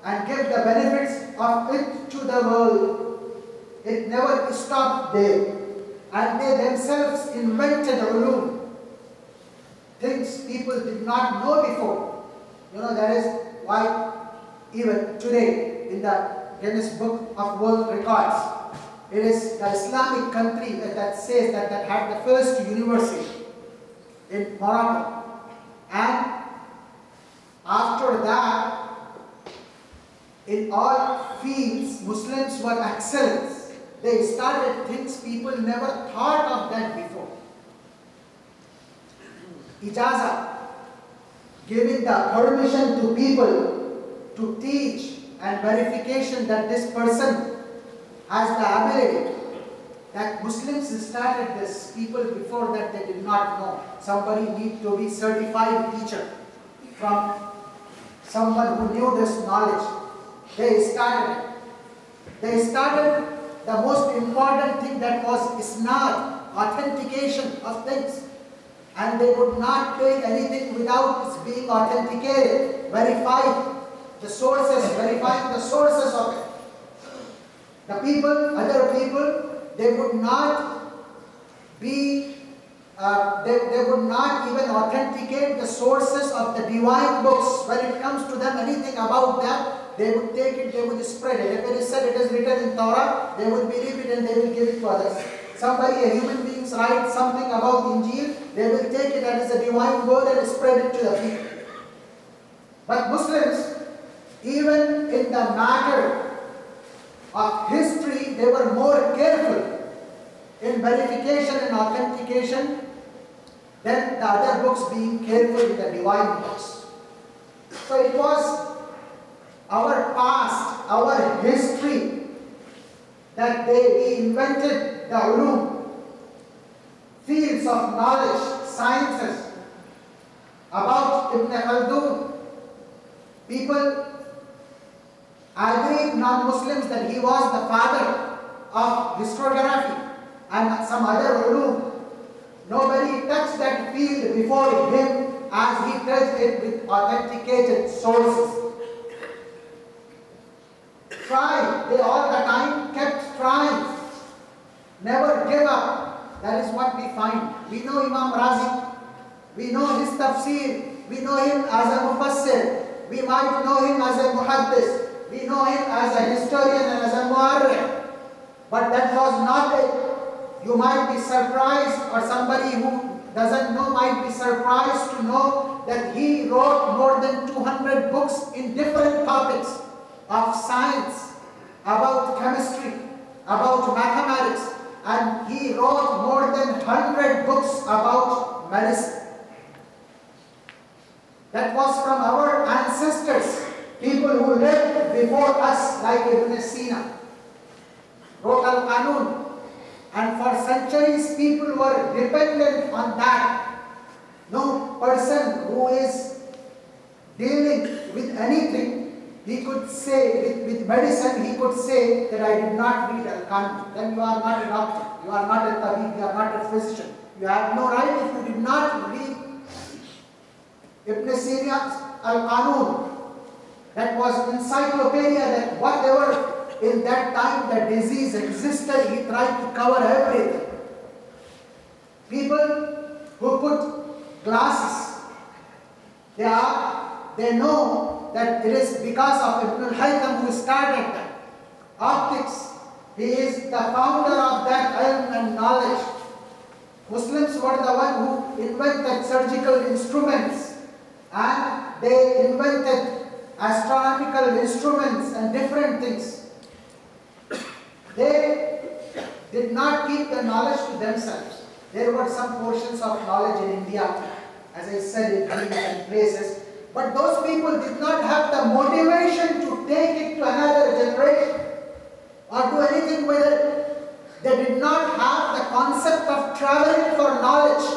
and give the benefits of it to the world. It never stopped there. And they themselves invented ulum, things people did not know before. That is why even today in the Guinness Book of World Records, it is the Islamic country that says that had the first university in Morocco. And after that, in all fields, Muslims were excellent. They started things people never thought of that before. Ijazah, giving the permission to people to teach, and verification that this person has the ability. That Muslims started this. People before that they did not know. Somebody need to be certified teacher from someone who knew this knowledge. They started the most important thing, that was isnad, authentication of things. And they would not take anything without its being authenticated, verifying the sources of it. The people, other people, they would not be, they would not even authenticate the sources of the divine books. When it comes to them, anything about that, they would take it, they would spread it. If it is said it is written in Torah, they would believe it and they will give it to others. Somebody, a human being, writes something about Injil, they will take it as a divine word and spread it to the people. But Muslims, even in the matter of history, they were more careful in verification and authentication than the other books, being careful with the divine books. So it was our past, our history, that we invented the ulum, fields of knowledge, sciences. About Ibn Khaldun, people agreed, non-Muslims, that he was the father of historiography and some other ulum. Nobody touched that field before him, as he touched it with authenticated sources. They all the time kept trying, never give up. That is what we find. We know Imam Razi, we know his tafsir, we know him as a mufassir, we might know him as a muhaddis, we know him as a historian and as a mu'arrikh. But that was not it. You might be surprised, or somebody who doesn't know might be surprised to know that he wrote more than 200 books in different topics of science, about chemistry, about mathematics, and he wrote more than 100 books about medicine. That was from our ancestors, people who lived before us, like Ibn Sina, wrote Al-Qanun, and for centuries people were dependent on that. No person who is dealing with anything, he could say, with medicine, he could say that I did not read Al-Qanun. Then you are not a doctor, you are not a tabib, you are not a physician. You have no right if you did not read Ibn Sina's Al-Qanun. That was encyclopedia, that whatever in that time the disease existed, he tried to cover everything. People who put glasses, they know that it is because of Ibn al-Haytham who started that. Optics, he is the founder of that ilm and knowledge. Muslims were the one who invented surgical instruments, and they invented astronomical instruments and different things. They did not keep the knowledge to themselves. There were some portions of knowledge in India, as I said, in different places. But those people did not have the motivation to take it to another generation or do anything with it. They did not have the concept of traveling for knowledge.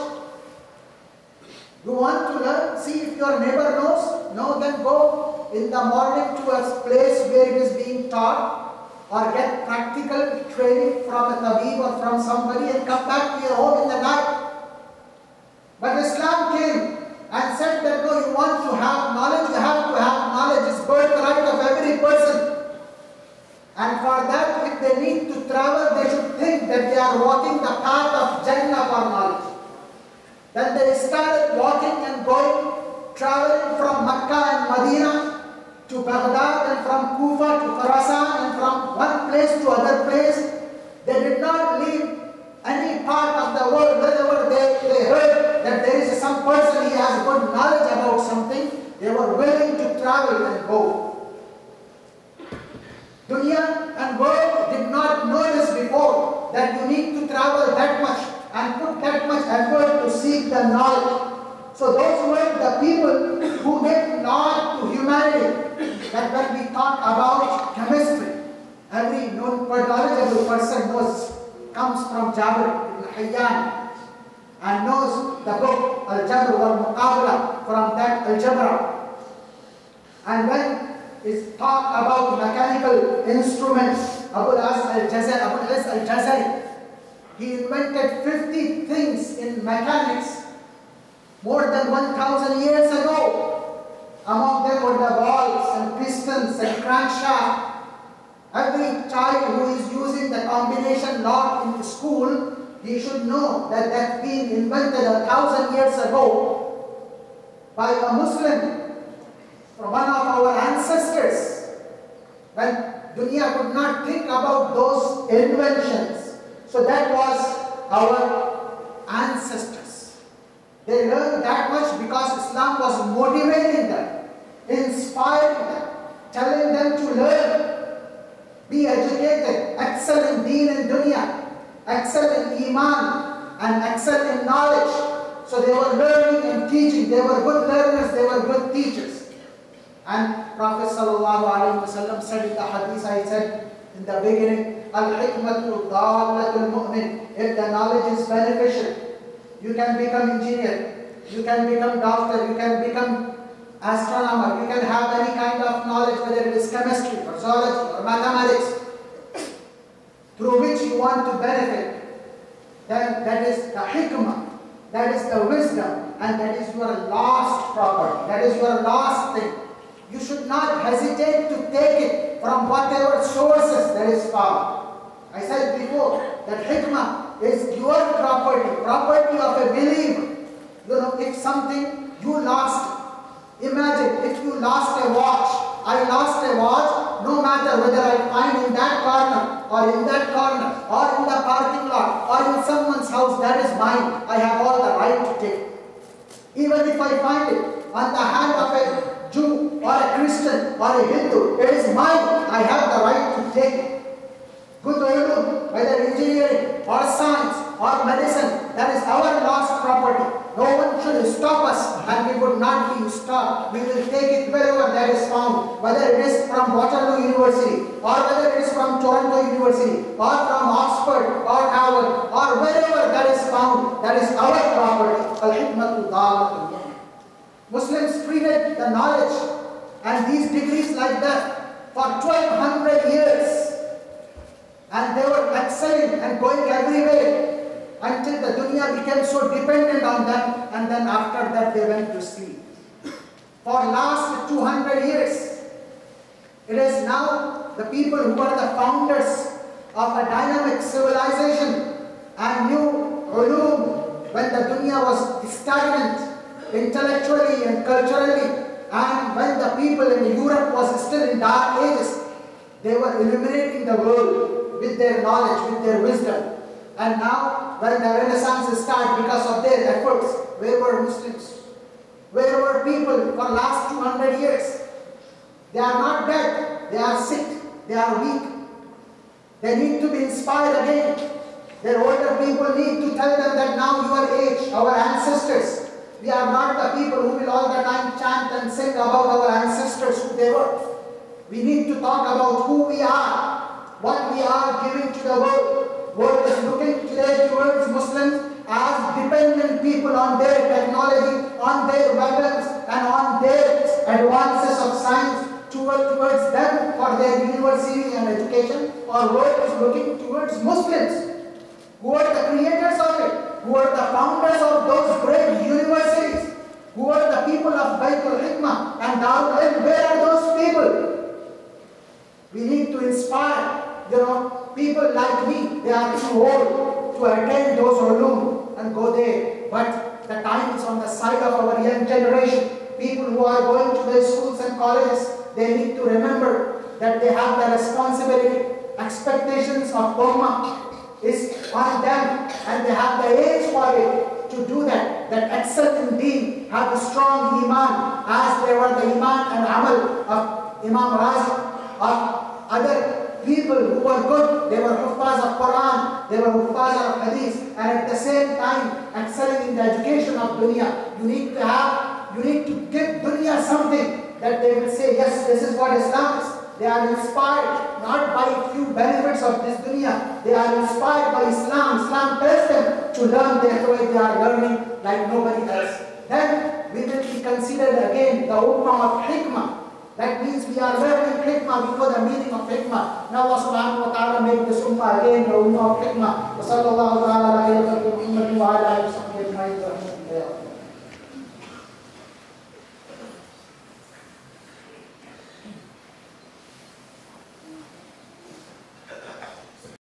You want to learn? See if your neighbor knows. No, then go in the morning to a place where it is being taught, or get practical training from a tabib or from somebody and come back to your home in the night. But Islam came and said that no, you want to have knowledge, you have to have knowledge. It's birthright of every they need to travel, they should think that they are walking the path of Jannah for knowledge. Then they started walking and going, traveling from Mecca and Medina to Baghdad, and from Kufa to Khurasan, and from one place to other place. They did not leave any part of the world. Wherever they heard that there is some person, he has good knowledge about something, they were willing to travel and go. Dunya and world did not know this before, that you need to travel that much and put that much effort to seek the knowledge. So those were the people who gave knowledge to humanity. That when we talk about chemistry, every knowledgeable person knows, comes from Jabir ibn Hayyan, and knows the book Al-Jabr wal-Muqabala, from that Al-Jabra. And when is talk about mechanical instruments, Abu Al-Is Al-Jazari, he invented 50 things in mechanics more than 1,000 years ago. Among them were the valves and pistons and crankshaft. Every child who is using the combination lock in school, he should know that that's been invented 1,000 years ago by a Muslim, from one of our ancestors, when dunya could not think about those inventions. So that was our ancestors. They learned that much because Islam was motivating them, inspiring them, telling them to learn, be educated, excel in deen and dunya, excel in iman, and excel in knowledge. So they were learning and teaching. They were good learners, they were good teachers. And Prophet ﷺ said in the hadith, I said in the beginning, Al-hikmatu dallatul mu'min. If the knowledge is beneficial, you can become engineer, you can become doctor, you can become astronomer, you can have any kind of knowledge, whether it is chemistry or zoology or mathematics, through which you want to benefit. Then that is the hikmah, that is the wisdom, and that is your last property, that is your last thing. You should not hesitate to take it from whatever sources there is found. I said before that hikmah is your property, property of a believer. You know, if something you lost, imagine if you lost a watch. I lost a watch, no matter whether I find in that corner or in that corner or in the parking lot or in someone's house, that is mine. I have all the right to take it. Even if I find it on the hand of a Jew or a Christian or a Hindu, it is mine. I have the right to take it. Good ulum, whether engineering or science or medicine, that is our lost property. No one should stop us, and we would not be stopped. We will take it wherever that is found, whether it is from Waterloo University, or whether it is from Toronto University, or from Oxford, or Harvard, or wherever that is found. That is our property. Al-hikmatu dallatul mu'min. Muslims treated the knowledge and these degrees like that for 1,200 years. And they were excelling and going everywhere until the dunya became so dependent on them, and then after that they went to sleep. For last 200 years, it is now the people who are the founders of a dynamic civilization and new ulum, when the dunya was stagnant intellectually and culturally, and when the people in Europe was still in dark ages, they were illuminating the world with their knowledge, with their wisdom. And now, when the Renaissance started because of their efforts, where were Muslims? Where were people for last 200 years? They are not dead, they are sick, they are weak. They need to be inspired again. Their older people need to tell them that now your age, our ancestors, we are not the people who will all the time chant and sing about our ancestors, who they were. We need to talk about who we are, what we are giving to the world. World is looking today towards Muslims as dependent people on their technology, on their weapons, and on their advances of science towards them for their university and education. Our world is looking towards Muslims, who are the creators of it, who are the founders of those great universities, who are the people of Baitul Hikmah and Darul Ilm. Where are those people? We need to inspire. people like me, they are too old to attend those ulum and go there. But the time is on the side of our young generation. People who are going to the schools and colleges, they need to remember that they have the responsibility. Expectations of Ummah is on them, and they have the age for it to do that. That excel in deen, have a strong iman, as they were the iman and amal of Imam Razi, or other people who were good. They were huffaz of Quran, they were huffaz of hadith, and at the same time excelling in the education of dunya. You need to give dunya something that they will say, yes, this is what Islam is. They are inspired not by a few benefits of this dunya. They are inspired by Islam. Islam tells them to learn their way. They are learning like nobody else. Then we will be considered again the ummah of hikmah. That means we are learning hikmah before the meaning of hikmah. Now Allah subhanahu wa ta'ala make this ummah again the ummah of hikmah. Wa sallallahu ta'ala ala Muhammad wa ala alihi wa sahbihi ajma'in.